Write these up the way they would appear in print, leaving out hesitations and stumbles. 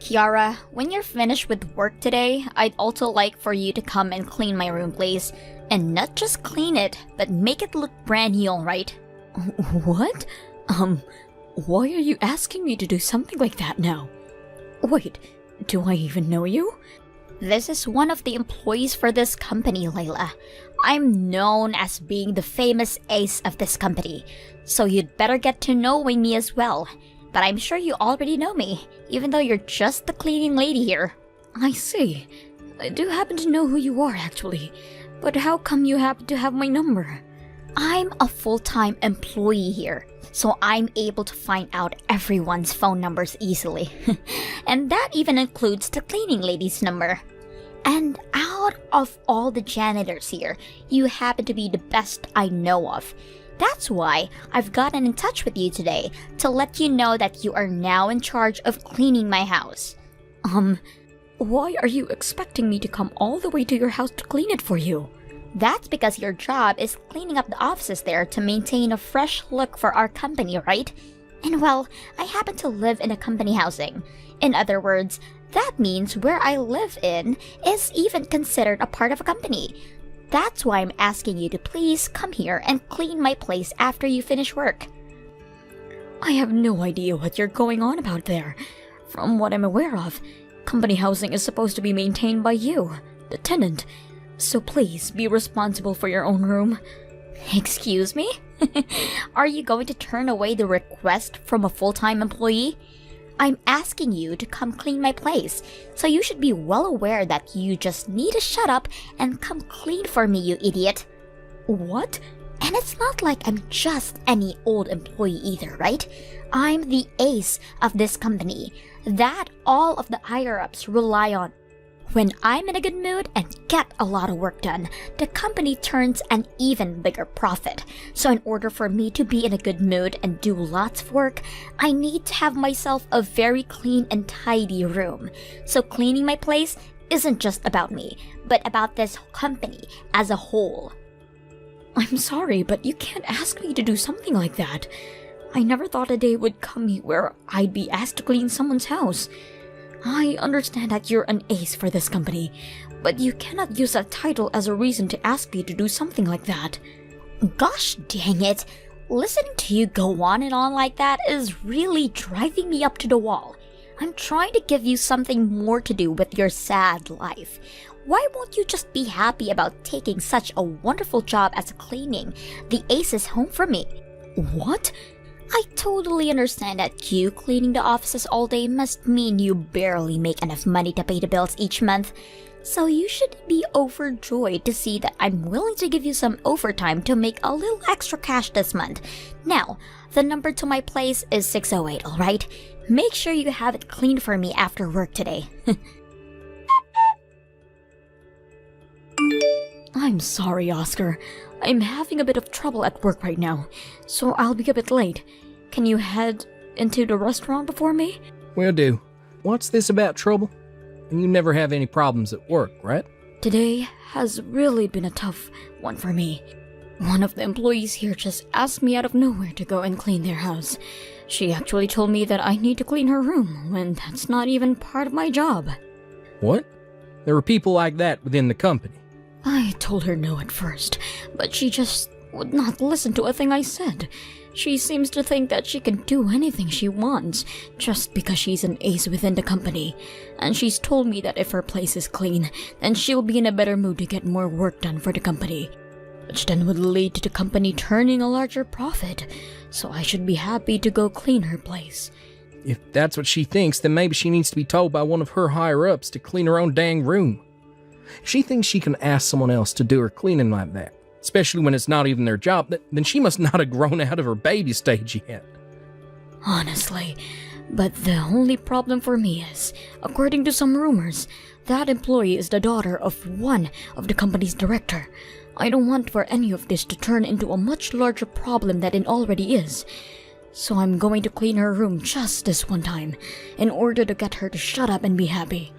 Kiara, when you're finished with work today, I'd also like for you to come and clean my room, please. And not just clean it, but make it look brand new, alright? What? Why are you asking me to do something like that now? Wait, do I even know you? This is one of the employees for this company, Layla. I'm known as being the famous ace of this company, so you'd better get to knowing me as well. But I'm sure you already know me, even though you're just the cleaning lady here. I see. I do happen to know who you are, actually. But how come you happen to have my number? I'm a full-time employee here, so I'm able to find out everyone's phone numbers easily. And that even includes the cleaning lady's number. And out of all the janitors here, you happen to be the best I know of. That's why I've gotten in touch with you today to let you know that you are now in charge of cleaning my house. Why are you expecting me to come all the way to your house to clean it for you? That's because your job is cleaning up the offices there to maintain a fresh look for our company, right? And well, I happen to live in a company housing. In other words, that means where I live in is even considered a part of a company. That's why I'm asking you to please come here and clean my place after you finish work. I have no idea what you're going on about there. From what I'm aware of, company housing is supposed to be maintained by you, the tenant. So please be responsible for your own room. Excuse me? Are you going to turn away the request from a full-time employee? I'm asking you to come clean my place, so you should be well aware that you just need to shut up and come clean for me, you idiot. What? And it's not like I'm just any old employee either, right? I'm the ace of this company that all of the higher-ups rely on. When I'm in a good mood and get a lot of work done, the company turns an even bigger profit. So in order for me to be in a good mood and do lots of work, I need to have myself a very clean and tidy room. So cleaning my place isn't just about me, but about this company as a whole. I'm sorry, but you can't ask me to do something like that. I never thought a day would come where I'd be asked to clean someone's house. I understand that you're an ace for this company, but you cannot use that title as a reason to ask me to do something like that. Gosh dang it! Listening to you go on and on like that is really driving me up to the wall. I'm trying to give you something more to do with your sad life. Why won't you just be happy about taking such a wonderful job as cleaning the Ace's home for me? What? I totally understand that you cleaning the offices all day must mean you barely make enough money to pay the bills each month. So you should be overjoyed to see that I'm willing to give you some overtime to make a little extra cash this month. Now, the number to my place is 608, alright? Make sure you have it cleaned for me after work today. I'm sorry, Oscar. I'm having a bit of trouble at work right now, so I'll be a bit late. Can you head into the restaurant before me? Will do. What's this about trouble? And you never have any problems at work, right? Today has really been a tough one for me. One of the employees here just asked me out of nowhere to go and clean their house. She actually told me that I need to clean her room, when that's not even part of my job. What? There are people like that within the company. I told her no at first, but she just would not listen to a thing I said. She seems to think that she can do anything she wants, just because she's an ace within the company. And she's told me that if her place is clean, then she'll be in a better mood to get more work done for the company. Which then would lead to the company turning a larger profit, so I should be happy to go clean her place. If that's what she thinks, then maybe she needs to be told by one of her higher-ups to clean her own dang room. If she thinks she can ask someone else to do her cleaning like that, especially when it's not even their job, then she must not have grown out of her baby stage yet. Honestly, but the only problem for me is, according to some rumors, that employee is the daughter of one of the company's director. I don't want for any of this to turn into a much larger problem than it already is. So I'm going to clean her room just this one time, in order to get her to shut up and be happy.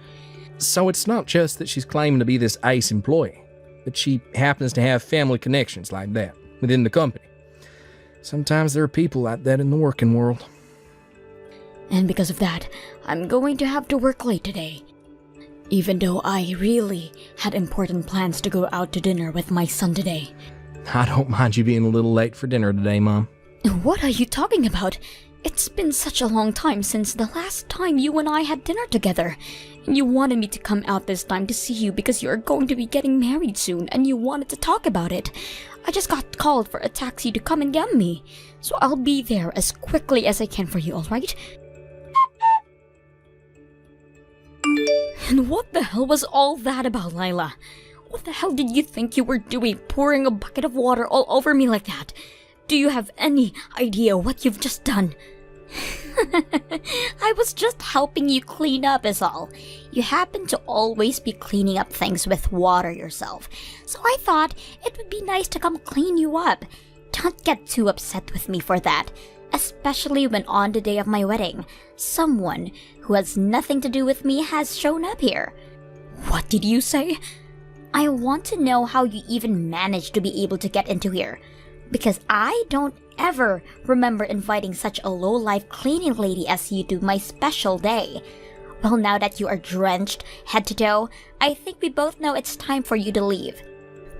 So it's not just that she's claiming to be this ace employee, but she happens to have family connections like that within the company. Sometimes there are people like that in the working world. And because of that, I'm going to have to work late today. Even though I really had important plans to go out to dinner with my son today. I don't mind you being a little late for dinner today, Mom. What are you talking about? It's been such a long time since the last time you and I had dinner together. And you wanted me to come out this time to see you because you are going to be getting married soon and you wanted to talk about it. I just got called for a taxi to come and get me. So I'll be there as quickly as I can for you, alright? And what the hell was all that about, Lila? What the hell did you think you were doing, pouring a bucket of water all over me like that? Do you have any idea what you've just done? I was just helping you clean up is all. You happen to always be cleaning up things with water yourself, so I thought it would be nice to come clean you up. Don't get too upset with me for that, especially when on the day of my wedding, someone who has nothing to do with me has shown up here. What did you say? I want to know how you even managed to be able to get into here, because I don't ever remember inviting such a low-life cleaning lady as you to my special day. Well, now that you are drenched head to toe, I think we both know it's time for you to leave.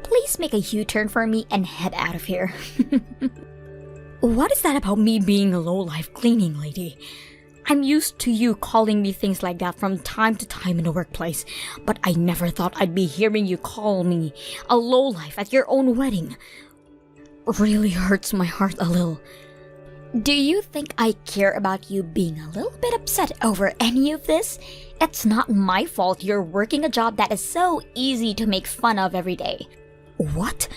Please make a U-turn for me and head out of here. What is that about me being a low-life cleaning lady? I'm used to you calling me things like that from time to time in the workplace, but I never thought I'd be hearing you call me a lowlife at your own wedding. Really hurts my heart a little. Do you think I care about you being a little bit upset over any of this? It's not my fault you're working a job that is so easy to make fun of every day. What?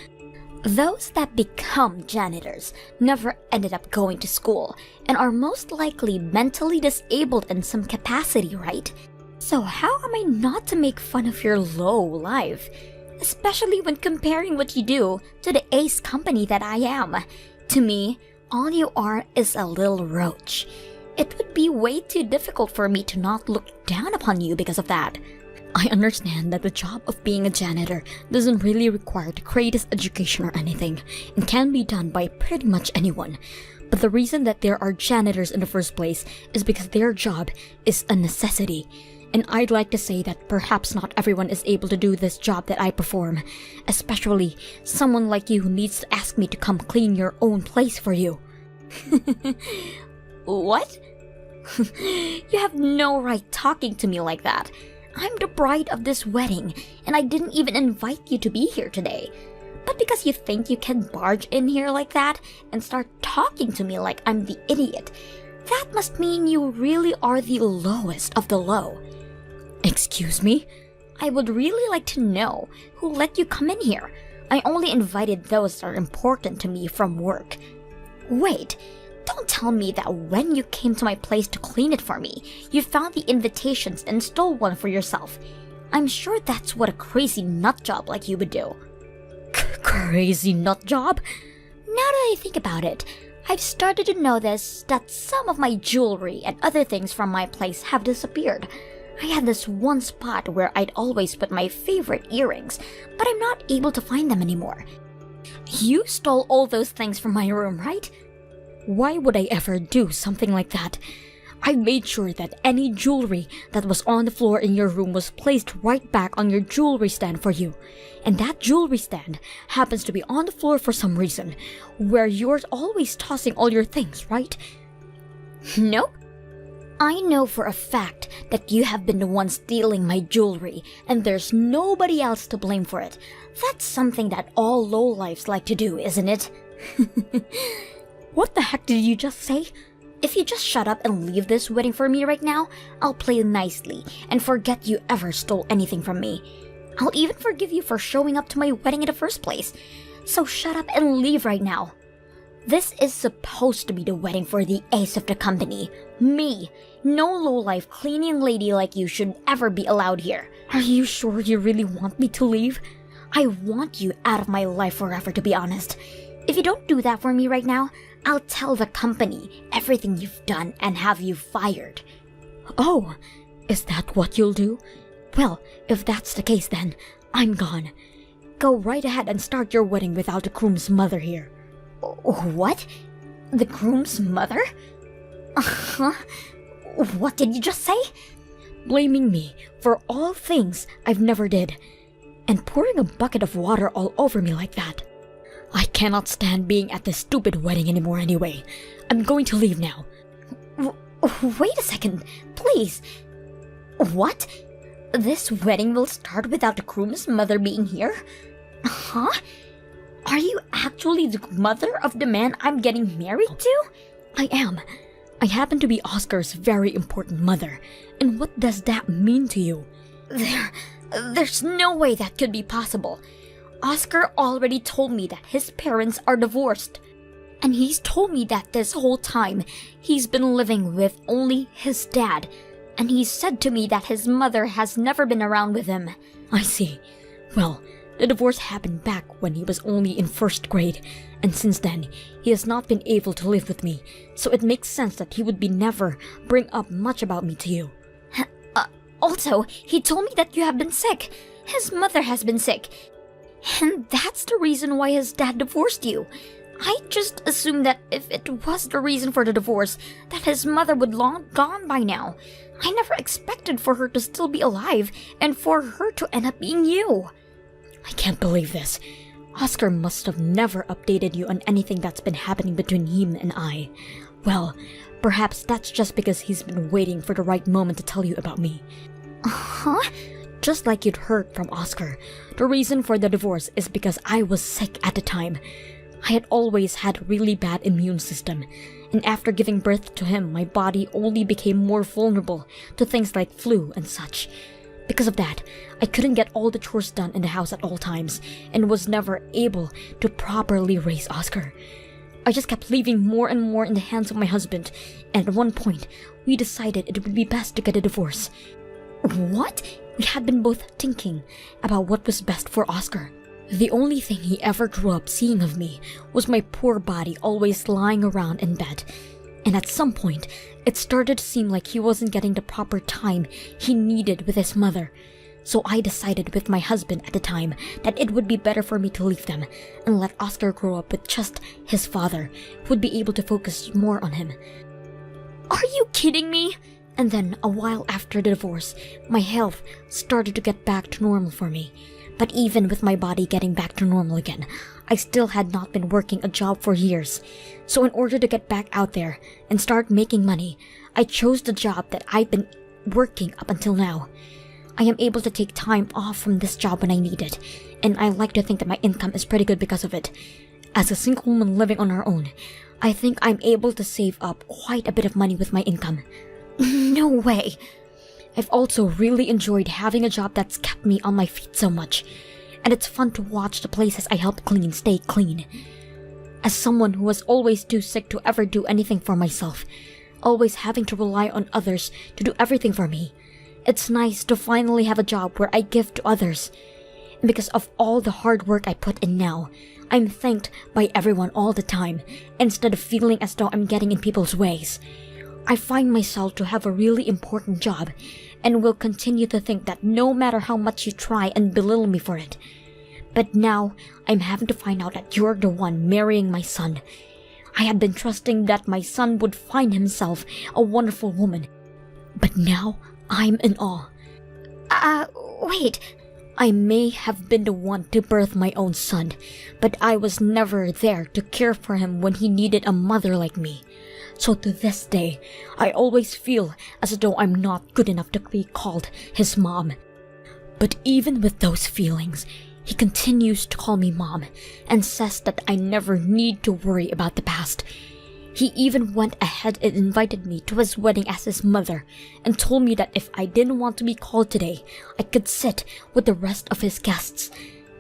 Those that become janitors never ended up going to school and are most likely mentally disabled in some capacity, right? So how am I not to make fun of your low life? Especially when comparing what you do to the ace company that I am. To me, all you are is a little roach. It would be way too difficult for me to not look down upon you because of that. I understand that the job of being a janitor doesn't really require the greatest education or anything, and can be done by pretty much anyone. But the reason that there are janitors in the first place is because their job is a necessity. And I'd like to say that perhaps not everyone is able to do this job that I perform, especially someone like you who needs to ask me to come clean your own place for you. What? You have no right talking to me like that. I'm the bride of this wedding, and I didn't even invite you to be here today. But because you think you can barge in here like that and start talking to me like I'm the idiot, that must mean you really are the lowest of the low. Excuse me? I would really like to know who let you come in here. I only invited those that are important to me from work. Wait, don't tell me that when you came to my place to clean it for me, you found the invitations and stole one for yourself. I'm sure that's what a crazy nut job like you would do. Crazy nut job? Now that I think about it, I've started to notice that some of my jewelry and other things from my place have disappeared. I had this one spot where I'd always put my favorite earrings, but I'm not able to find them anymore. You stole all those things from my room, right? Why would I ever do something like that? I made sure that any jewelry that was on the floor in your room was placed right back on your jewelry stand for you. And that jewelry stand happens to be on the floor for some reason, where you're always tossing all your things, right? Nope. I know for a fact that you have been the one stealing my jewelry, and there's nobody else to blame for it. That's something that all lowlifes like to do, isn't it? What the heck did you just say? If you just shut up and leave this wedding for me right now, I'll play nicely and forget you ever stole anything from me. I'll even forgive you for showing up to my wedding in the first place. So shut up and leave right now. This is supposed to be the wedding for the ace of the company, me. No lowlife cleaning lady like you should ever be allowed here. Are you sure you really want me to leave? I want you out of my life forever, to be honest. If you don't do that for me right now, I'll tell the company everything you've done and have you fired. Oh, is that what you'll do? Well, if that's the case then, I'm gone. Go right ahead and start your wedding without the groom's mother here. What? The groom's mother? What did you just say? Blaming me for all things I've never did, and pouring a bucket of water all over me like that. I cannot stand being at this stupid wedding anymore anyway. I'm going to leave now. Wait a second, please. What? This wedding will start without the groom's mother being here? Huh? Are you actually the mother of the man I'm getting married to? I am. I happen to be Oscar's very important mother. And what does that mean to you? There's no way that could be possible. Oscar already told me that his parents are divorced. And he's told me that this whole time, he's been living with only his dad. And he said to me that his mother has never been around with him. I see. Well, the divorce happened back when he was only in first grade, and since then, he has not been able to live with me, so it makes sense that he would be never bring up much about me to you. Also, he told me that you have been sick. His mother has been sick. And that's the reason why his dad divorced you. I just assumed that if it was the reason for the divorce, that his mother would long gone by now. I never expected for her to still be alive, and for her to end up being you. I can't believe this. Oscar must have never updated you on anything that's been happening between him and I. Well, perhaps that's just because he's been waiting for the right moment to tell you about me. Huh? Just like you'd heard from Oscar, the reason for the divorce is because I was sick at the time. I had always had a really bad immune system, and after giving birth to him, my body only became more vulnerable to things like flu and such. Because of that, I couldn't get all the chores done in the house at all times, and was never able to properly raise Oscar. I just kept leaving more and more in the hands of my husband, and at one point, we decided it would be best to get a divorce. What? We had been both thinking about what was best for Oscar. The only thing he ever grew up seeing of me was my poor body always lying around in bed. And at some point, it started to seem like he wasn't getting the proper time he needed with his mother. So I decided with my husband at the time that it would be better for me to leave them and let Oscar grow up with just his father, who would be able to focus more on him. Are you kidding me? And then, a while after the divorce, my health started to get back to normal for me. But even with my body getting back to normal again, I still had not been working a job for years. So in order to get back out there and start making money, I chose the job that I've been working up until now. I am able to take time off from this job when I need it, and I like to think that my income is pretty good because of it. As a single woman living on her own, I think I'm able to save up quite a bit of money with my income. No way. I've also really enjoyed having a job that's kept me on my feet so much, and it's fun to watch the places I help clean stay clean. As someone who was always too sick to ever do anything for myself, always having to rely on others to do everything for me, it's nice to finally have a job where I give to others. And because of all the hard work I put in now, I'm thanked by everyone all the time, instead of feeling as though I'm getting in people's ways. I find myself to have a really important job, and will continue to think that no matter how much you try and belittle me for it. But now, I'm having to find out that you're the one marrying my son. I had been trusting that my son would find himself a wonderful woman. But now, I'm in awe. Wait. I may have been the one to birth my own son, but I was never there to care for him when he needed a mother like me. So to this day, I always feel as though I'm not good enough to be called his mom. But even with those feelings, he continues to call me mom and says that I never need to worry about the past. He even went ahead and invited me to his wedding as his mother and told me that if I didn't want to be called today, I could sit with the rest of his guests.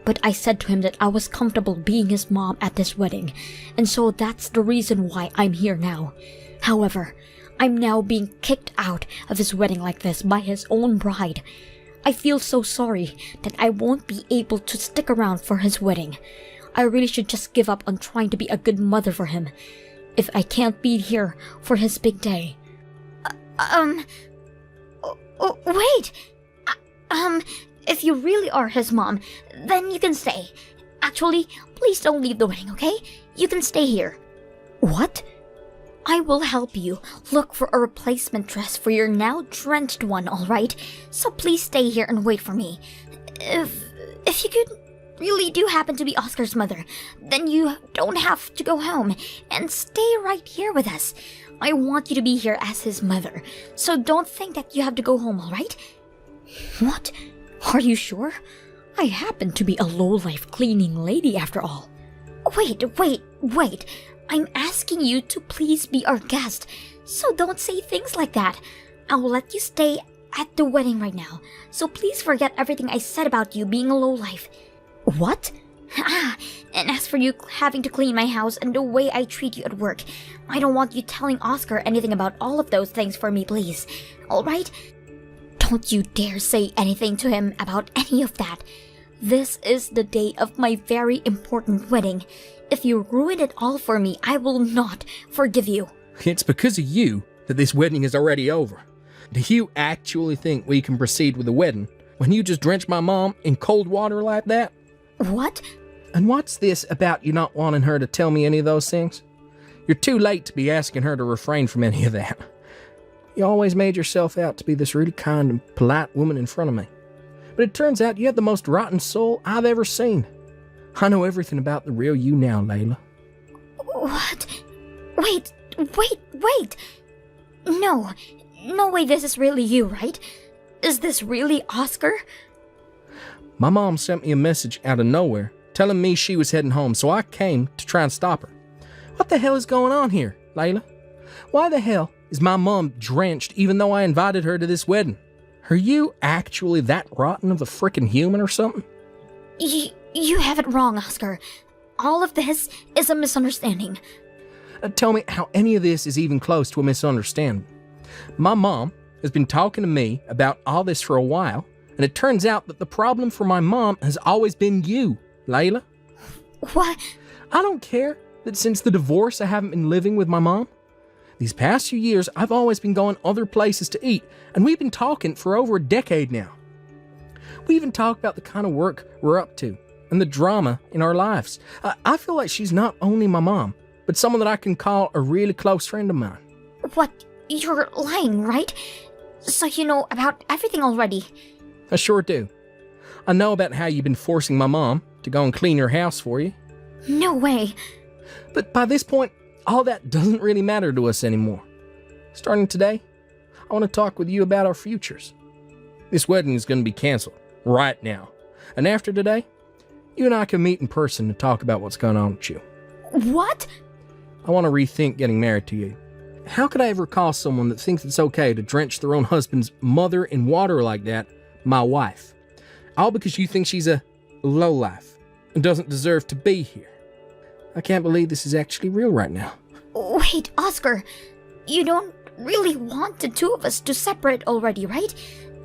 But I said to him that I was comfortable being his mom at this wedding, and so that's the reason why I'm here now. However, I'm now being kicked out of his wedding like this by his own bride. I feel so sorry that I won't be able to stick around for his wedding. I really should just give up on trying to be a good mother for him, if I can't be here for his big day. Wait! If you really are his mom, then you can stay. Actually, please don't leave the wedding, okay? You can stay here. What? I will help you look for a replacement dress for your now drenched one, alright? So please stay here and wait for me. If you could really do happen to be Oscar's mother, then you don't have to go home and stay right here with us. I want you to be here as his mother, so don't think that you have to go home, alright? What? Are you sure? I happen to be a low-life cleaning lady after all. Wait. I'm asking you to please be our guest, so don't say things like that. I will let you stay at the wedding right now, so please forget everything I said about you being a lowlife. What? And as for you having to clean my house and the way I treat you at work, I don't want you telling Oscar anything about all of those things for me, please. Alright? Don't you dare say anything to him about any of that. This is the day of my very important wedding. If you ruin it all for me, I will not forgive you. It's because of you that this wedding is already over. Do you actually think we can proceed with the wedding when you just drench my mom in cold water like that? What? And what's this about you not wanting her to tell me any of those things? You're too late to be asking her to refrain from any of that. You always made yourself out to be this really kind and polite woman in front of me. But it turns out you have the most rotten soul I've ever seen. I know everything about the real you now, Layla. What? Wait. No way this is really you, right? Is this really Oscar? My mom sent me a message out of nowhere telling me she was heading home, so I came to try and stop her. What the hell is going on here, Layla? Why the hell is my mom drenched even though I invited her to this wedding? Are you actually that rotten of a frickin' human or something? You have it wrong, Oscar. All of this is a misunderstanding. Tell me how any of this is even close to a misunderstanding. My mom has been talking to me about all this for a while, and it turns out that the problem for my mom has always been you, Layla. What? I don't care that since the divorce I haven't been living with my mom. These past few years, I've always been going other places to eat, and we've been talking for over a decade now. We even talk about the kind of work we're up to and the drama in our lives. I feel like she's not only my mom, but someone that I can call a really close friend of mine. What? You're lying, right? So you know about everything already. I sure do. I know about how you've been forcing my mom to go and clean your house for you. No way. But by this point, all that doesn't really matter to us anymore. Starting today, I want to talk with you about our futures. This wedding is going to be canceled right now. And after today, you and I can meet in person to talk about what's going on with you. What? I want to rethink getting married to you. How could I ever call someone that thinks it's okay to drench their own husband's mother in water like that my wife? All because you think she's a lowlife and doesn't deserve to be here. I can't believe this is actually real right now. Wait, Oscar. You don't really want the two of us to separate already, right?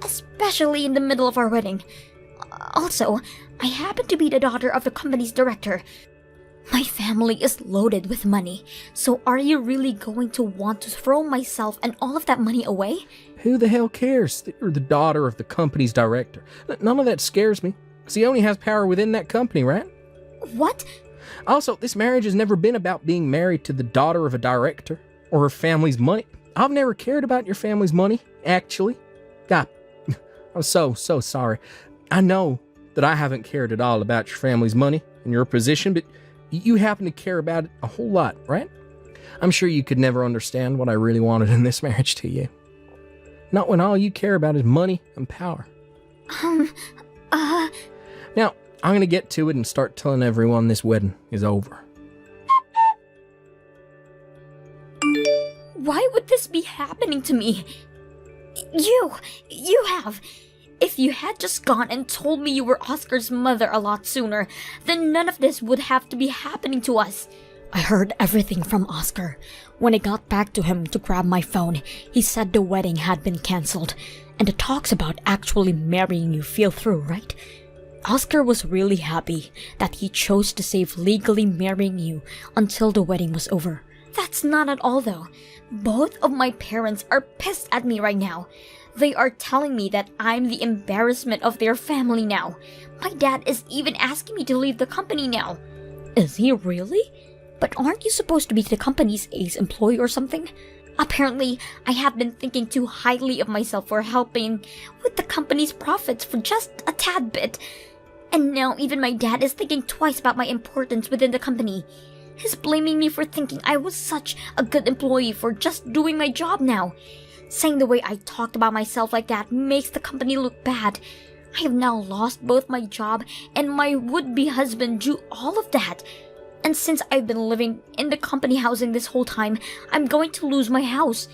Especially in the middle of our wedding. Also, I happen to be the daughter of the company's director. My family is loaded with money, so are you really going to want to throw myself and all of that money away? Who the hell cares that you're the daughter of the company's director? None of that scares me, because he only has power within that company, right? What? Also, this marriage has never been about being married to the daughter of a director or her family's money. I've never cared about your family's money, actually. God, I'm so sorry. I know that I haven't cared at all about your family's money and your position, but you happen to care about it a whole lot, right? I'm sure you could never understand what I really wanted in this marriage to you. Not when all you care about is money and power. Now, I'm going to get to it and start telling everyone this wedding is over. Why would this be happening to me? You have. If you had just gone and told me you were Oscar's mother a lot sooner, then none of this would have to be happening to us. I heard everything from Oscar. When I got back to him to grab my phone, he said the wedding had been cancelled, and the talks about actually marrying you fell through, right? Oscar was really happy that he chose to save legally marrying you until the wedding was over. That's not at all though. Both of my parents are pissed at me right now. They are telling me that I'm the embarrassment of their family now. My dad is even asking me to leave the company now. Is he really? But aren't you supposed to be the company's ace employee or something? Apparently, I have been thinking too highly of myself for helping with the company's profits for just a tad bit. And now even my dad is thinking twice about my importance within the company. He's blaming me for thinking I was such a good employee for just doing my job now. Saying the way I talked about myself like that makes the company look bad. I have now lost both my job and my would-be husband due all of that. And since I've been living in the company housing this whole time, I'm going to lose my house.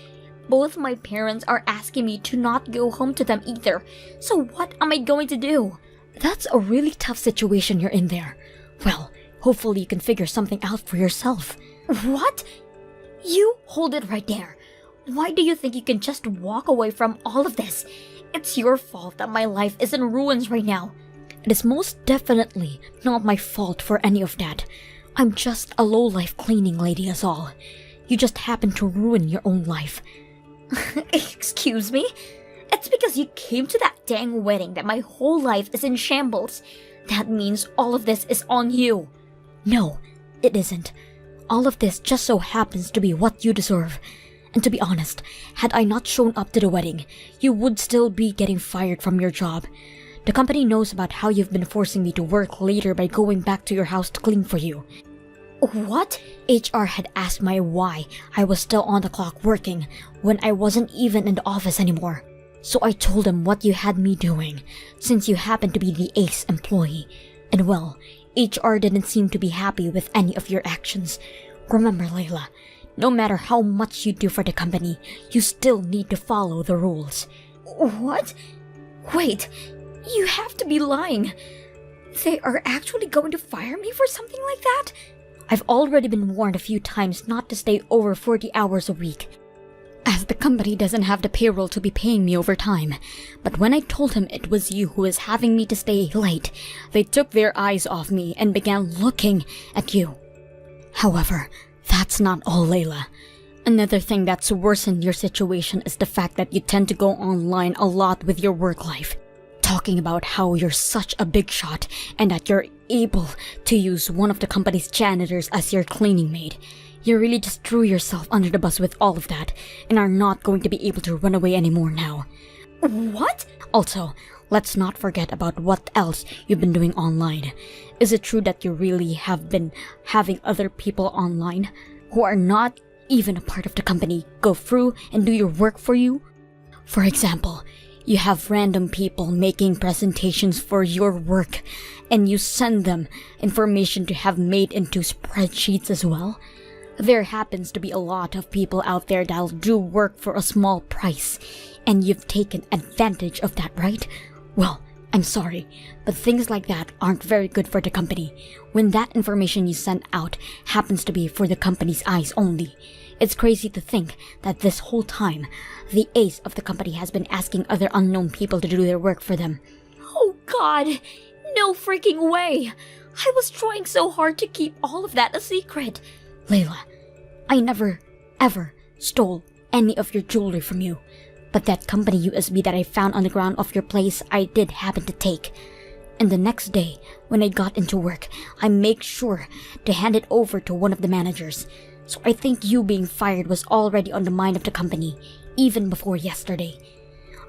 Both my parents are asking me to not go home to them either. So what am I going to do? That's a really tough situation you're in there. Well, hopefully you can figure something out for yourself. What? You hold it right there. Why do you think you can just walk away from all of this? It's your fault that my life is in ruins right now. It is most definitely not my fault for any of that. I'm just a low-life cleaning lady is all. You just happen to ruin your own life. Excuse me? It's because you came to that dang wedding that my whole life is in shambles. That means all of this is on you. No, it isn't. All of this just so happens to be what you deserve. And to be honest, had I not shown up to the wedding, you would still be getting fired from your job. The company knows about how you've been forcing me to work later by going back to your house to clean for you. What? HR had asked me why I was still on the clock working when I wasn't even in the office anymore. So I told them what you had me doing, since you happened to be the ace employee. And well, HR didn't seem to be happy with any of your actions. Remember, Layla, no matter how much you do for the company, you still need to follow the rules. What? Wait, you have to be lying. They are actually going to fire me for something like that? I've already been warned a few times not to stay over 40 hours a week, as the company doesn't have the payroll to be paying me overtime. But when I told him it was you who was having me to stay late, they took their eyes off me and began looking at you. However, that's not all, Layla. Another thing that's worsened your situation is the fact that you tend to go online a lot with your work life, talking about how you're such a big shot and that you're able to use one of the company's janitors as your cleaning maid. You really just threw yourself under the bus with all of that and are not going to be able to run away anymore now. What? Also, let's not forget about what else you've been doing online. Is it true that you really have been having other people online who are not even a part of the company go through and do your work for you? For example, you have random people making presentations for your work and you send them information to have made into spreadsheets as well. There happens to be a lot of people out there that'll do work for a small price, and you've taken advantage of that, right? Well, I'm sorry, but things like that aren't very good for the company when that information you send out happens to be for the company's eyes only. It's crazy to think that this whole time, the ace of the company has been asking other unknown people to do their work for them. Oh God, no freaking way! I was trying so hard to keep all of that a secret. Layla, I never, ever stole any of your jewelry from you. But that company USB that I found on the ground of your place, I did happen to take. And the next day, when I got into work, I made sure to hand it over to one of the managers. So I think you being fired was already on the mind of the company, even before yesterday.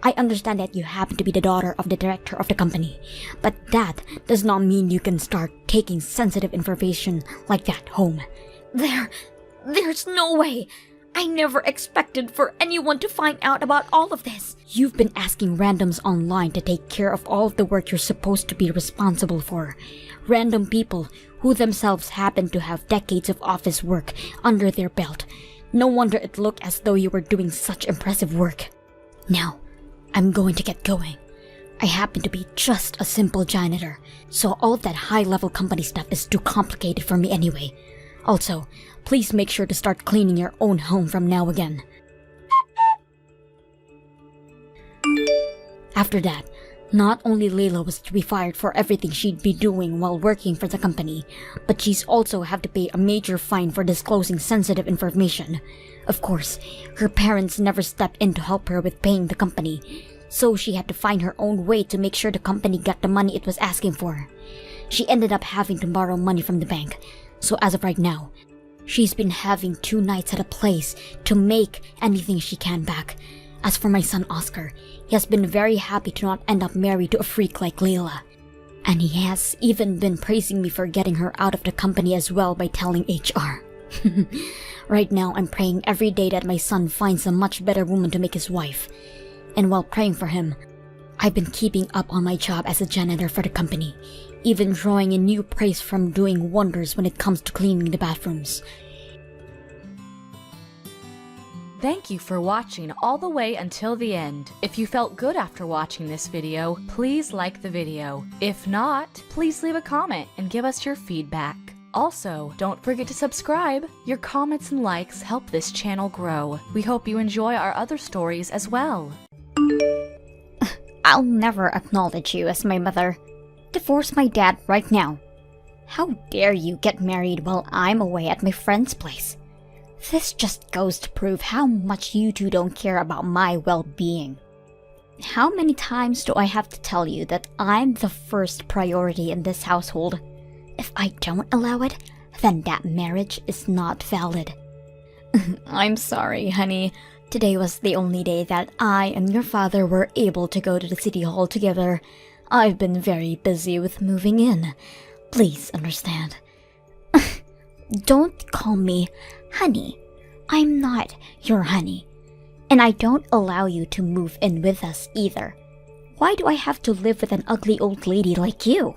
I understand that you happen to be the daughter of the director of the company, but that does not mean you can start taking sensitive information like that home. There's no way. I never expected for anyone to find out about all of this. You've been asking randoms online to take care of all of the work you're supposed to be responsible for. Random people who themselves happen to have decades of office work under their belt. No wonder it looked as though you were doing such impressive work. Now, I'm going to get going. I happen to be just a simple janitor, so all of that high-level company stuff is too complicated for me anyway. Also, please make sure to start cleaning your own home from now again. After that, not only Layla was to be fired for everything she'd be doing while working for the company, but she's also have to pay a major fine for disclosing sensitive information. Of course, her parents never stepped in to help her with paying the company, so she had to find her own way to make sure the company got the money it was asking for. She ended up having to borrow money from the bank. So as of right now, She's been having 2 nights at a place to make anything she can back. As for my son Oscar, he has been very happy to not end up married to a freak like Layla. And he has even been praising me for getting her out of the company as well by telling HR. Right now, I'm praying every day that my son finds a much better woman to make his wife. And while praying for him, I've been keeping up on my job as a janitor for the company, even drawing in new praise from doing wonders when it comes to cleaning the bathrooms. Thank you for watching all the way until the end. If you felt good after watching this video, please like the video. If not, please leave a comment and give us your feedback. Also, don't forget to subscribe. Your comments and likes help this channel grow. We hope you enjoy our other stories as well. I'll never acknowledge you as my mother. Divorce my dad right now. How dare you get married while I'm away at my friend's place? This just goes to prove how much you two don't care about my well-being. How many times do I have to tell you that I'm the first priority in this household? If I don't allow it, then that marriage is not valid. I'm sorry, honey. Today was the only day that I and your father were able to go to the city hall together. I've been very busy with moving in. Please understand. Don't call me honey. I'm not your honey. And I don't allow you to move in with us either. Why do I have to live with an ugly old lady like you?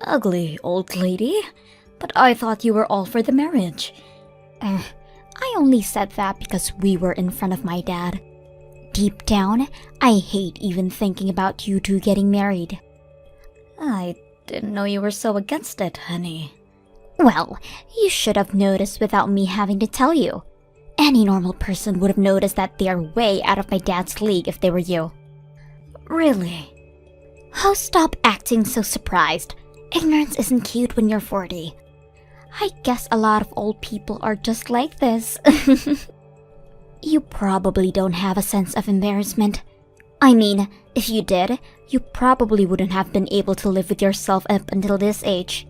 Ugly old lady? But I thought you were all for the marriage. I only said that because we were in front of my dad. Deep down, I hate even thinking about you two getting married. I didn't know you were so against it, honey. Well, you should have noticed without me having to tell you. Any normal person would have noticed that they are way out of my dad's league if they were you. Really? Oh, stop acting so surprised. Ignorance isn't cute when you're 40. I guess a lot of old people are just like this. You probably don't have a sense of embarrassment. I mean, if you did, you probably wouldn't have been able to live with yourself up until this age.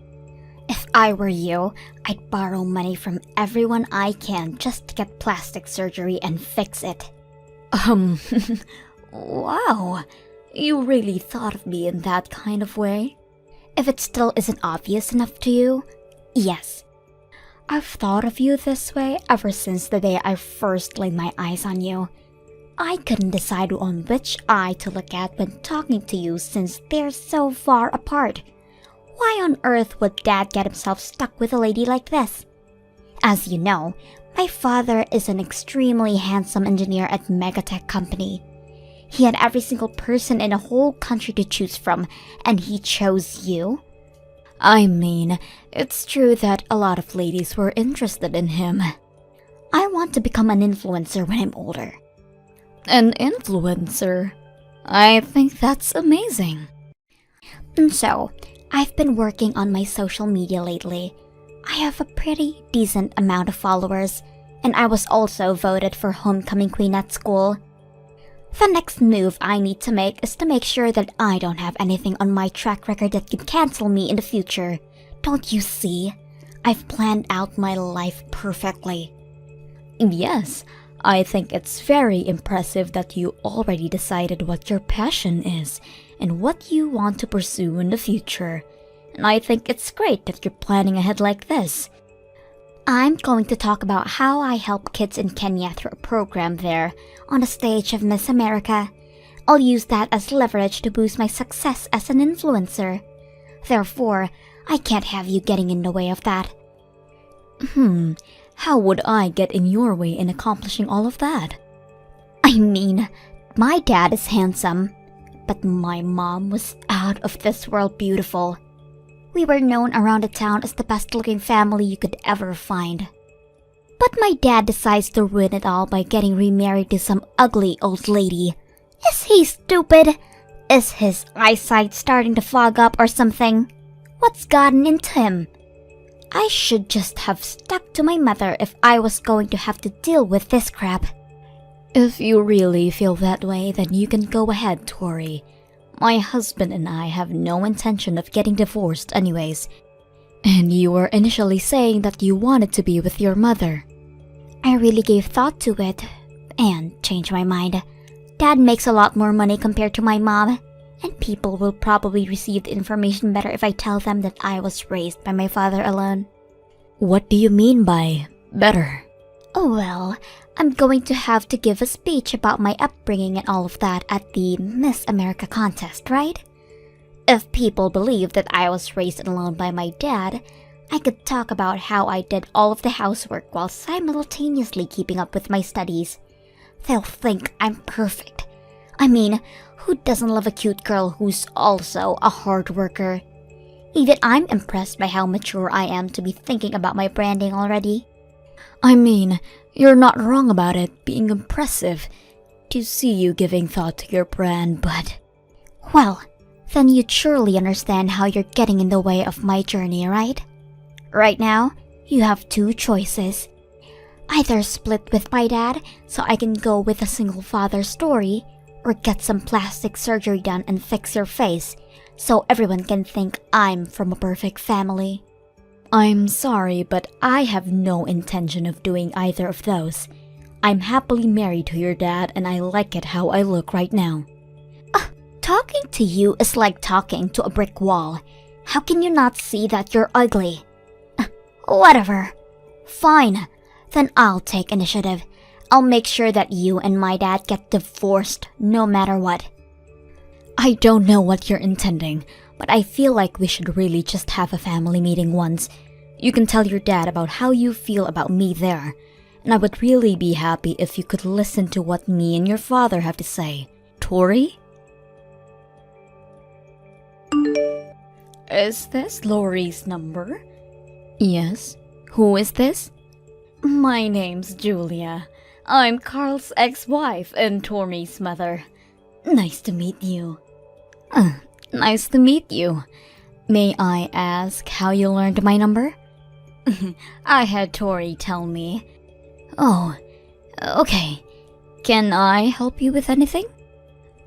If I were you, I'd borrow money from everyone I can just to get plastic surgery and fix it. Wow. You really thought of me in that kind of way? If it still isn't obvious enough to you, yes. I've thought of you this way ever since the day I first laid my eyes on you. I couldn't decide on which eye to look at when talking to you since they're so far apart. Why on earth would Dad get himself stuck with a lady like this? As you know, my father is an extremely handsome engineer at Megatech Company. He had every single person in the whole country to choose from, and he chose you? I mean, it's true that a lot of ladies were interested in him. I want to become an influencer when I'm older. An influencer? I think that's amazing. And so, I've been working on my social media lately. I have a pretty decent amount of followers, and I was also voted for homecoming queen at school. The next move I need to make is to make sure that I don't have anything on my track record that could cancel me in the future. Don't you see? I've planned out my life perfectly. Yes, I think it's very impressive that you already decided what your passion is and what you want to pursue in the future. And I think it's great that you're planning ahead like this. I'm going to talk about how I help kids in Kenya through a program there, on the stage of Miss America. I'll use that as leverage to boost my success as an influencer. Therefore, I can't have you getting in the way of that. How would I get in your way in accomplishing all of that? I mean, my dad is handsome, but my mom was out of this world beautiful. We were known around the town as the best-looking family you could ever find. But my dad decides to ruin it all by getting remarried to some ugly old lady. Is he stupid? Is his eyesight starting to fog up or something? What's gotten into him? I should just have stuck to my mother if I was going to have to deal with this crap. If you really feel that way, then you can go ahead, Tori. My husband and I have no intention of getting divorced anyways. And you were initially saying that you wanted to be with your mother. I really gave thought to it and changed my mind. Dad makes a lot more money compared to my mom, and people will probably receive the information better if I tell them that I was raised by my father alone. What do you mean by better? Oh well, I'm going to have to give a speech about my upbringing and all of that at the Miss America contest, right? If people believe that I was raised alone by my dad, I could talk about how I did all of the housework while simultaneously keeping up with my studies. They'll think I'm perfect. I mean, who doesn't love a cute girl who's also a hard worker? Even I'm impressed by how mature I am to be thinking about my branding already. I mean, you're not wrong about it being impressive to see you giving thought to your brand, but... Well, then you'd surely understand how you're getting in the way of my journey, right? Right now, you have two choices. Either split with my dad so I can go with a single father story, or get some plastic surgery done and fix your face so everyone can think I'm from a perfect family. I'm sorry, but I have no intention of doing either of those. I'm happily married to your dad and I like it how I look right now. Talking to you is like talking to a brick wall. How can you not see that you're ugly? Whatever. Fine. Then I'll take initiative. I'll make sure that you and my dad get divorced no matter what. I don't know what you're intending, but I feel like we should really just have a family meeting once. You can tell your dad about how you feel about me there, and I would really be happy if you could listen to what me and your father have to say. Tori? Is this Lori's number? Yes. Who is this? My name's Julia. I'm Carl's ex-wife and Tori's mother. Nice to meet you. Nice to meet you. May I ask how you learned my number? I had Tori tell me. Oh, okay. Can I help you with anything?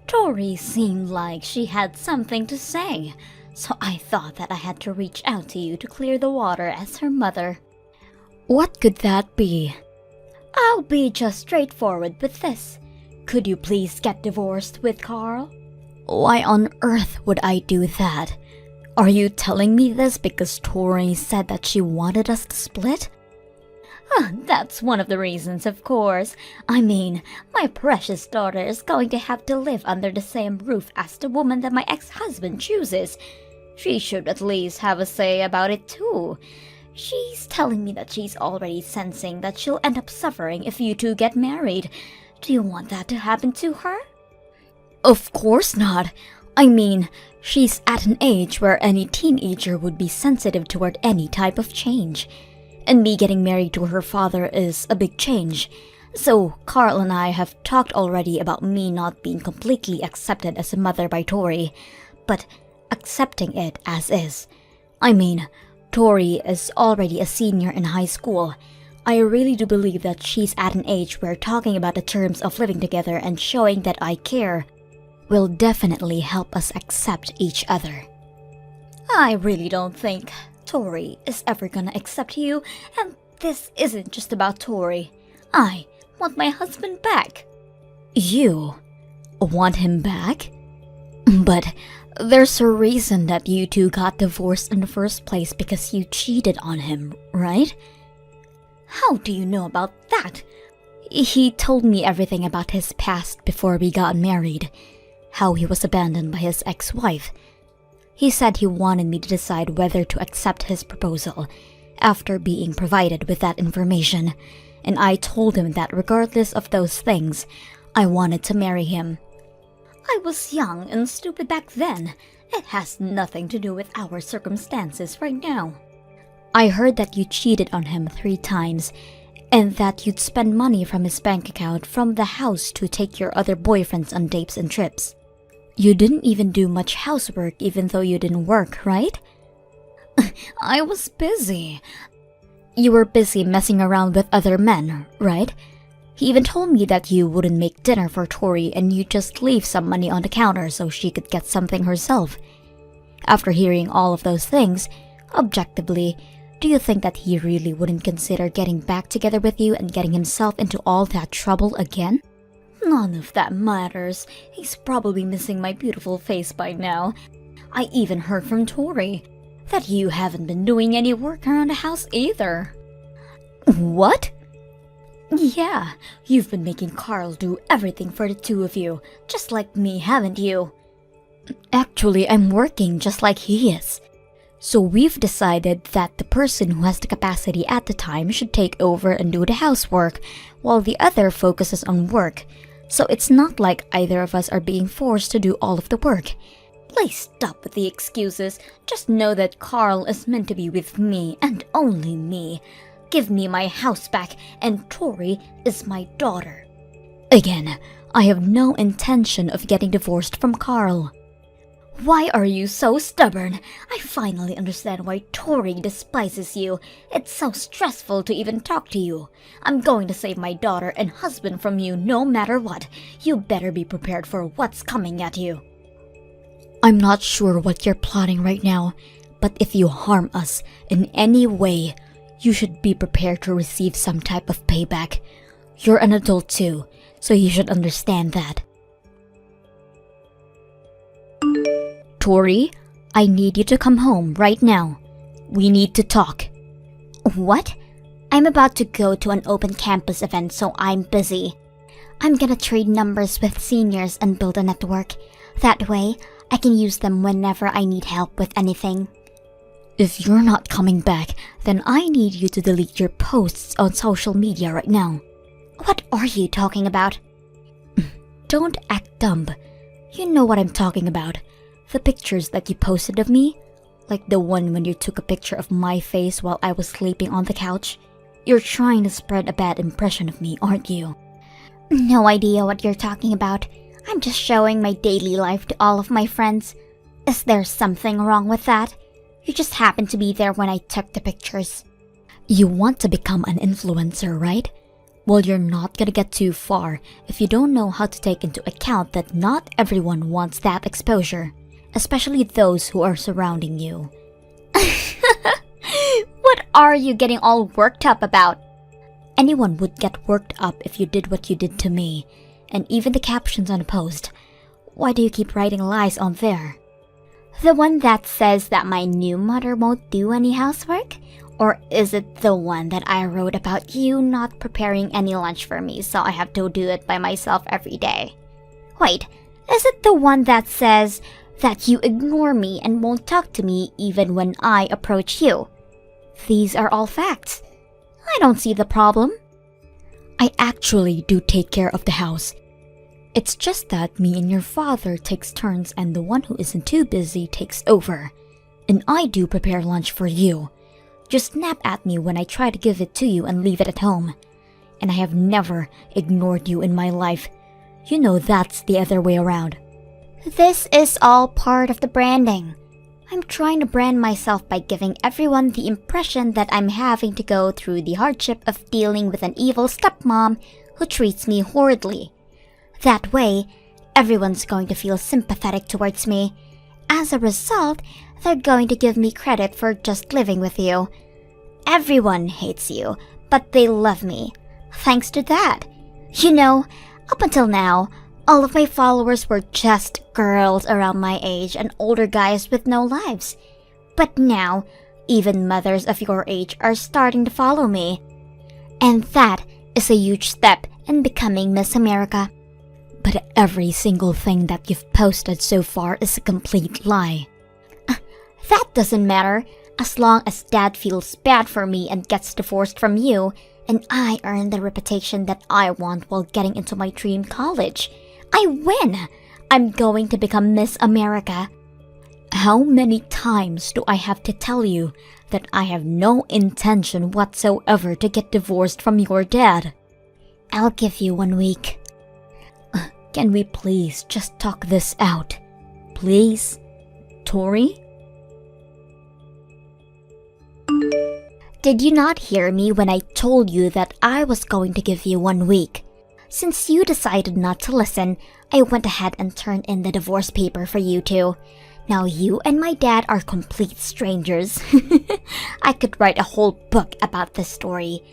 Tori seemed like she had something to say, so I thought that I had to reach out to you to clear the water as her mother. What could that be? I'll be just straightforward with this. Could you please get divorced with Carl? Why on earth would I do that? Are you telling me this because Tori said that she wanted us to split? That's one of the reasons, of course. I mean, my precious daughter is going to have to live under the same roof as the woman that my ex-husband chooses. She should at least have a say about it too. She's telling me that she's already sensing that she'll end up suffering if you two get married. Do you want that to happen to her? Of course not. I mean, she's at an age where any teenager would be sensitive toward any type of change. And me getting married to her father is a big change. So Carl and I have talked already about me not being completely accepted as a mother by Tori, but accepting it as is. I mean, Tori is already a senior in high school. I really do believe that she's at an age where talking about the terms of living together and showing that I care will definitely help us accept each other. I really don't think Tori is ever gonna accept you, and this isn't just about Tori. I want my husband back. You want him back? But there's a reason that you two got divorced in the first place because you cheated on him, right? How do you know about that? He told me everything about his past before we got married. How he was abandoned by his ex-wife. He said he wanted me to decide whether to accept his proposal after being provided with that information, and I told him that regardless of those things, I wanted to marry him. I was young and stupid back then. It has nothing to do with our circumstances right now. I heard that you cheated on him 3 times, and that you'd spend money from his bank account from the house to take your other boyfriends on dates and trips. You didn't even do much housework even though you didn't work, right? I was busy. You were busy messing around with other men, right? He even told me that you wouldn't make dinner for Tori and you'd just leave some money on the counter so she could get something herself. After hearing all of those things, Objectively, do you think that he really wouldn't consider getting back together with you and getting himself into all that trouble again? None of that matters. He's probably missing my beautiful face by now. I even heard from Tori that you haven't been doing any work around the house either. What? Yeah, you've been making Carl do everything for the two of you, just like me, haven't you? Actually, I'm working just like he is. So we've decided that the person who has the capacity at the time should take over and do the housework, while the other focuses on work. So it's not like either of us are being forced to do all of the work. Please stop with the excuses. Just know that Carl is meant to be with me and only me. Give me my house back, and Tori is my daughter. Again, I have no intention of getting divorced from Carl. Why are you so stubborn? I finally understand why Tori despises you. It's so stressful to even talk to you. I'm going to save my daughter and husband from you no matter what. You better be prepared for what's coming at you. I'm not sure what you're plotting right now, but if you harm us in any way, you should be prepared to receive some type of payback. You're an adult too, so you should understand that. Tori, I need you to come home right now. We need to talk. What? I'm about to go to an open campus event, so I'm busy. I'm gonna trade numbers with seniors and build a network. That way, I can use them whenever I need help with anything. If you're not coming back, then I need you to delete your posts on social media right now. What are you talking about? Don't act dumb. You know what I'm talking about. The pictures that you posted of me? Like the one when you took a picture of my face while I was sleeping on the couch? You're trying to spread a bad impression of me, aren't you? No idea what you're talking about. I'm just showing my daily life to all of my friends. Is there something wrong with that? You just happened to be there when I took the pictures. You want to become an influencer, right? Well, you're not gonna get too far if you don't know how to take into account that not everyone wants that exposure, especially those who are surrounding you. What are you getting all worked up about? Anyone would get worked up if you did what you did to me, and even the captions on a post. Why do you keep writing lies on there? The one that says that my new mother won't do any housework? Or is it the one that I wrote about you not preparing any lunch for me, so I have to do it by myself every day? Wait, is it the one that says that you ignore me and won't talk to me even when I approach you? These are all facts. I don't see the problem. I actually do take care of the house. It's just that me and your father takes turns and the one who isn't too busy takes over. And I do prepare lunch for you. Just snap at me when I try to give it to you and leave it at home. And I have never ignored you in my life. You know that's the other way around. This is all part of the branding. I'm trying to brand myself by giving everyone the impression that I'm having to go through the hardship of dealing with an evil stepmom who treats me horridly. That way, everyone's going to feel sympathetic towards me. As a result, they're going to give me credit for just living with you. Everyone hates you, but they love me. Thanks to that. You know, up until now, all of my followers were just girls around my age and older guys with no lives. But now, even mothers of your age are starting to follow me. And that is a huge step in becoming Miss America. But every single thing that you've posted so far is a complete lie. That doesn't matter. As long as Dad feels bad for me and gets divorced from you, and I earn the reputation that I want while getting into my dream college, I win! I'm going to become Miss America. How many times do I have to tell you that I have no intention whatsoever to get divorced from your dad? I'll give you 1 week. Can we please just talk this out? Please? Tori? Did you not hear me when I told you that I was going to give you 1 week? Since you decided not to listen, I went ahead and turned in the divorce paper for you two. Now you and my dad are complete strangers. I could write a whole book about this story.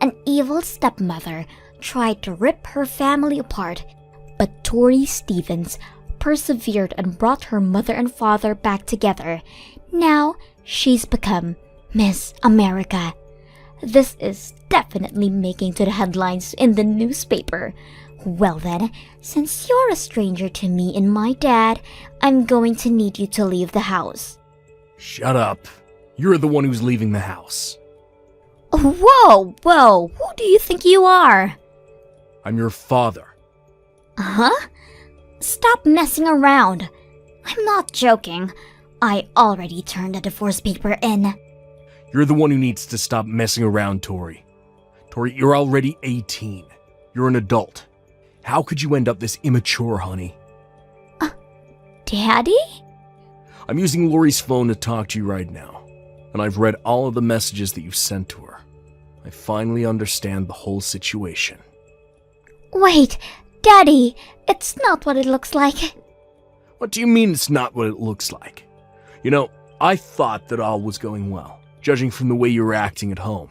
An evil stepmother tried to rip her family apart, but Tori Stevens persevered and brought her mother and father back together. Now she's become Miss America. This is definitely making to the headlines in the newspaper. Well then, since you're a stranger to me and my dad, I'm going to need you to leave the house. Shut up. You're the one who's leaving the house. Whoa, who do you think you are? I'm your father. Huh? Stop messing around. I'm not joking. I already turned the divorce paper in. You're the one who needs to stop messing around, Tori. Tori, you're already 18. You're an adult. How could you end up this immature, honey? Daddy? I'm using Lori's phone to talk to you right now, and I've read all of the messages that you've sent to her. I finally understand the whole situation. Wait, Daddy, it's not what it looks like. What do you mean it's not what it looks like? You know, I thought that all was going well, judging from the way you were acting at home.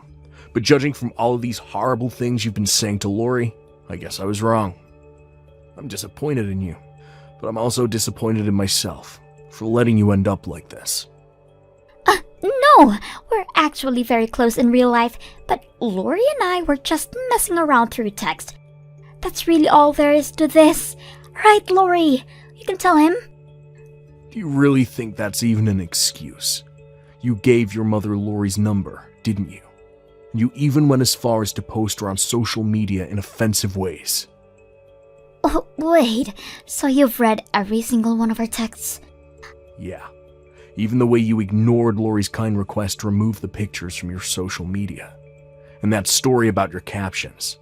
But judging from all of these horrible things you've been saying to Lori, I guess I was wrong. I'm disappointed in you, but I'm also disappointed in myself for letting you end up like this. No, we're actually very close in real life, but Lori and I were just messing around through text. That's really all there is to this. Right, Lori? You can tell him. Do you really think that's even an excuse? You gave your mother Lori's number, didn't you? You even went as far as to post her on social media in offensive ways. Oh, wait, so you've read every single one of our texts? Yeah. Even the way you ignored Lori's kind request to remove the pictures from your social media. And that story about your captions.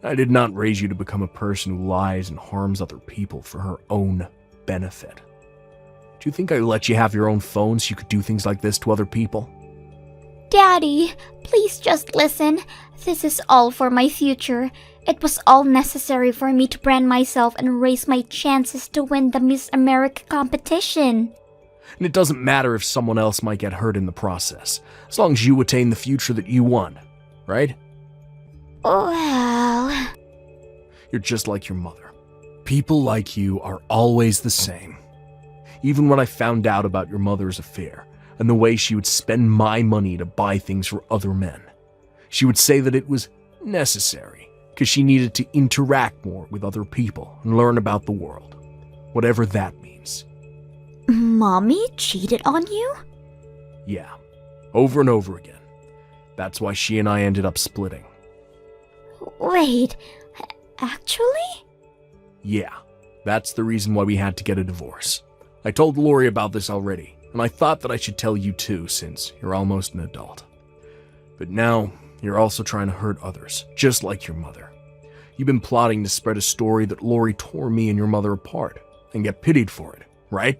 I did not raise you to become a person who lies and harms other people for her own benefit. Do you think I let you have your own phone so you could do things like this to other people? Daddy, please just listen. This is all for my future. It was all necessary for me to brand myself and raise my chances to win the Miss America competition. And it doesn't matter if someone else might get hurt in the process, as long as you attain the future that you want, right? Well... You're just like your mother. People like you are always the same. Even when I found out about your mother's affair, and the way she would spend my money to buy things for other men, she would say that it was necessary, because she needed to interact more with other people and learn about the world, whatever that means. Mommy cheated on you? Yeah, over and over again. That's why she and I ended up splitting. Wait, actually? Yeah, that's the reason why we had to get a divorce. I told Lori about this already, and I thought that I should tell you too, since you're almost an adult. But now, you're also trying to hurt others, just like your mother. You've been plotting to spread a story that Lori tore me and your mother apart, and get pitied for it, right?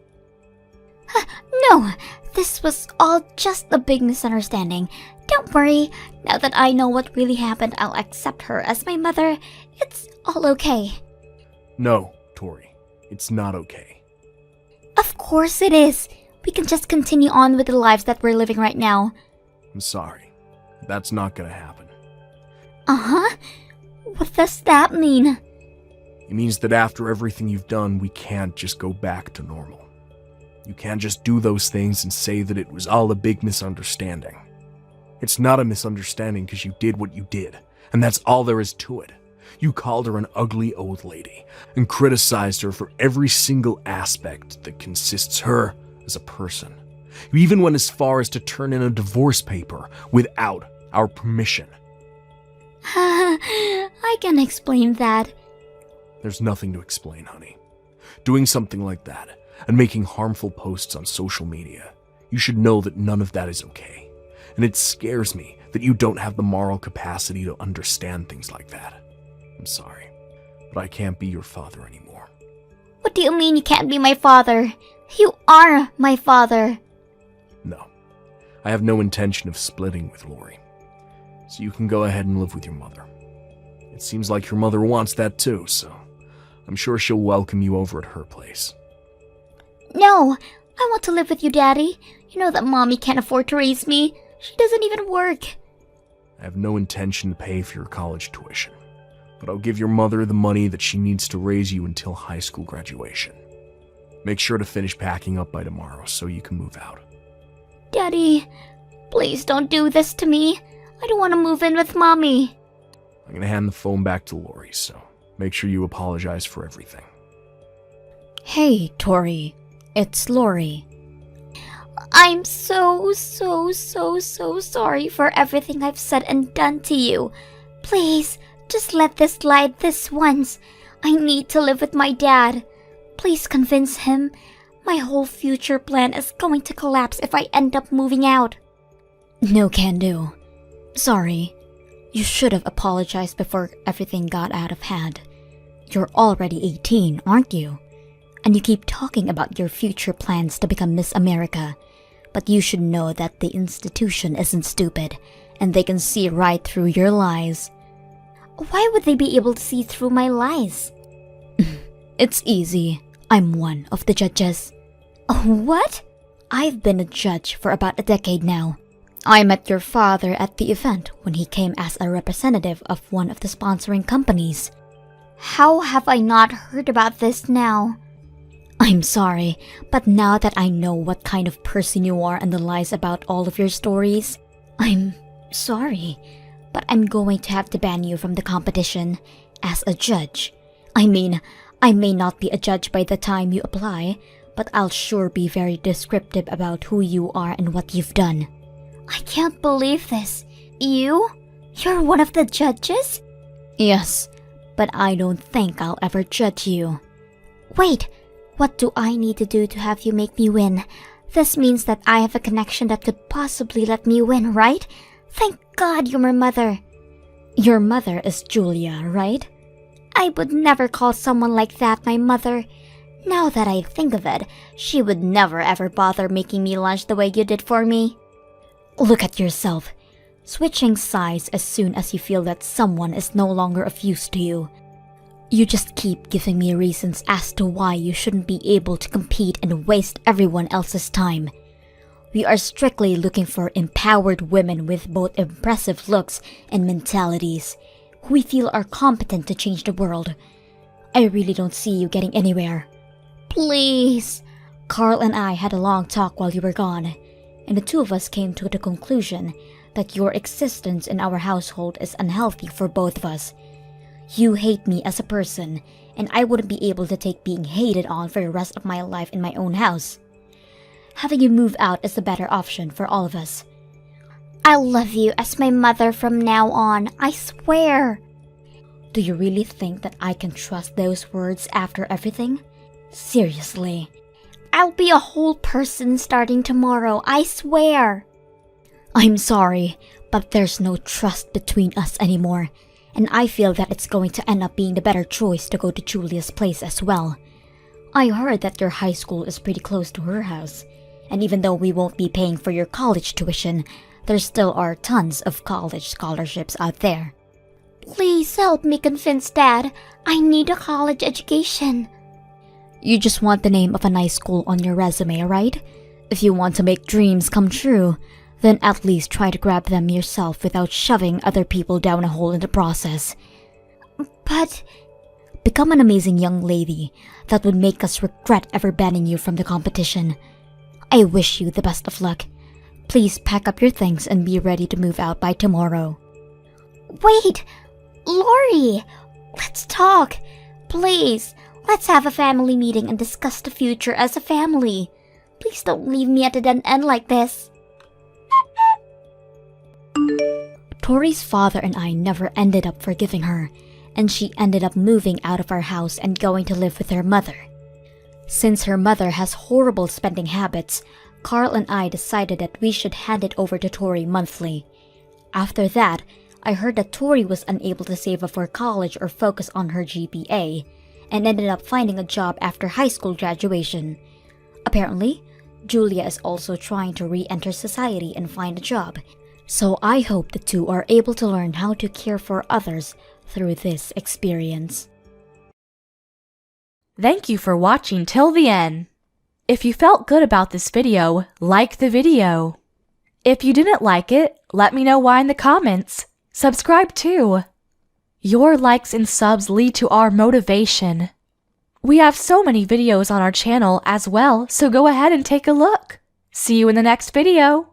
No, this was all just a big misunderstanding. Don't worry, now that I know what really happened, I'll accept her as my mother. It's all okay. No, Tori, it's not okay. Of course it is. We can just continue on with the lives that we're living right now. I'm sorry. That's not gonna happen. Uh-huh? What does that mean? It means that after everything you've done, we can't just go back to normal. You can't just do those things and say that it was all a big misunderstanding. It's not a misunderstanding because you did what you did, and that's all there is to it. You called her an ugly old lady and criticized her for every single aspect that consists her as a person. You even went as far as to turn in a divorce paper without our permission. I can explain that. There's nothing to explain, honey. Doing something like that and making harmful posts on social media, you should know that none of that is okay. And it scares me that you don't have the moral capacity to understand things like that. I'm sorry, but I can't be your father anymore. What do you mean you can't be my father? You are my father. No, I have no intention of splitting with Lori. So you can go ahead and live with your mother. It seems like your mother wants that too, so I'm sure she'll welcome you over at her place. No, I want to live with you, Daddy. You know that Mommy can't afford to raise me. She doesn't even work. I have no intention to pay for your college tuition, but I'll give your mother the money that she needs to raise you until high school graduation. Make sure to finish packing up by tomorrow so you can move out. Daddy, please don't do this to me. I don't want to move in with Mommy. I'm gonna hand the phone back to Lori, so make sure you apologize for everything. Hey, Tori. It's Lori. I'm so sorry for everything I've said and done to you. Please, just let this slide this once. I need to live with my dad. Please convince him. My whole future plan is going to collapse if I end up moving out. No can do. Sorry. You should have apologized before everything got out of hand. You're already 18, aren't you? And you keep talking about your future plans to become Miss America. But you should know that the institution isn't stupid, and they can see right through your lies. Why would they be able to see through my lies? It's easy. I'm one of the judges. What? I've been a judge for about a decade now. I met your father at the event when he came as a representative of one of the sponsoring companies. How have I not heard about this now? I'm sorry, but now that I know what kind of person you are and the lies about all of your stories, I'm sorry, but I'm going to have to ban you from the competition as a judge. I mean, I may not be a judge by the time you apply, but I'll sure be very descriptive about who you are and what you've done. I can't believe this. You're one of the judges? Yes, but I don't think I'll ever judge you. Wait, what do I need to do to have you make me win? This means that I have a connection that could possibly let me win, right? Thank God you're my mother. Your mother is Julia, right? I would never call someone like that my mother. Now that I think of it, she would never ever bother making me lunch the way you did for me. Look at yourself. Switching sides as soon as you feel that someone is no longer of use to you. You just keep giving me reasons as to why you shouldn't be able to compete and waste everyone else's time. We are strictly looking for empowered women with both impressive looks and mentalities, who we feel are competent to change the world. I really don't see you getting anywhere. Please. Carl and I had a long talk while you were gone, and the two of us came to the conclusion that your existence in our household is unhealthy for both of us. You hate me as a person, and I wouldn't be able to take being hated on for the rest of my life in my own house. Having you move out is the better option for all of us. I'll love you as my mother from now on, I swear. Do you really think that I can trust those words after everything? Seriously. I'll be a whole person starting tomorrow, I swear. I'm sorry, but there's no trust between us anymore. And I feel that it's going to end up being the better choice to go to Julia's place as well. I heard that your high school is pretty close to her house, and even though we won't be paying for your college tuition, there still are tons of college scholarships out there. Please help me convince Dad. I need a college education. You just want the name of a nice school on your resume, right? If you want to make dreams come true, then at least try to grab them yourself without shoving other people down a hole in the process. But become an amazing young lady that would make us regret ever banning you from the competition. I wish you the best of luck. Please pack up your things and be ready to move out by tomorrow. Wait! Lori! Let's talk! Please, let's have a family meeting and discuss the future as a family. Please don't leave me at a dead end like this. Tori's father and I never ended up forgiving her, and she ended up moving out of our house and going to live with her mother. Since her mother has horrible spending habits, Carl and I decided that we should hand it over to Tori monthly. After that, I heard that Tori was unable to save up for college or focus on her GPA, and ended up finding a job after high school graduation. Apparently, Julia is also trying to re-enter society and find a job, so I hope the two are able to learn how to care for others through this experience. Thank you for watching till the end. If you felt good about this video, like the video. If you didn't like it, let me know why in the comments. Subscribe too. Your likes and subs lead to our motivation. We have so many videos on our channel as well, so go ahead and take a look. See you in the next video.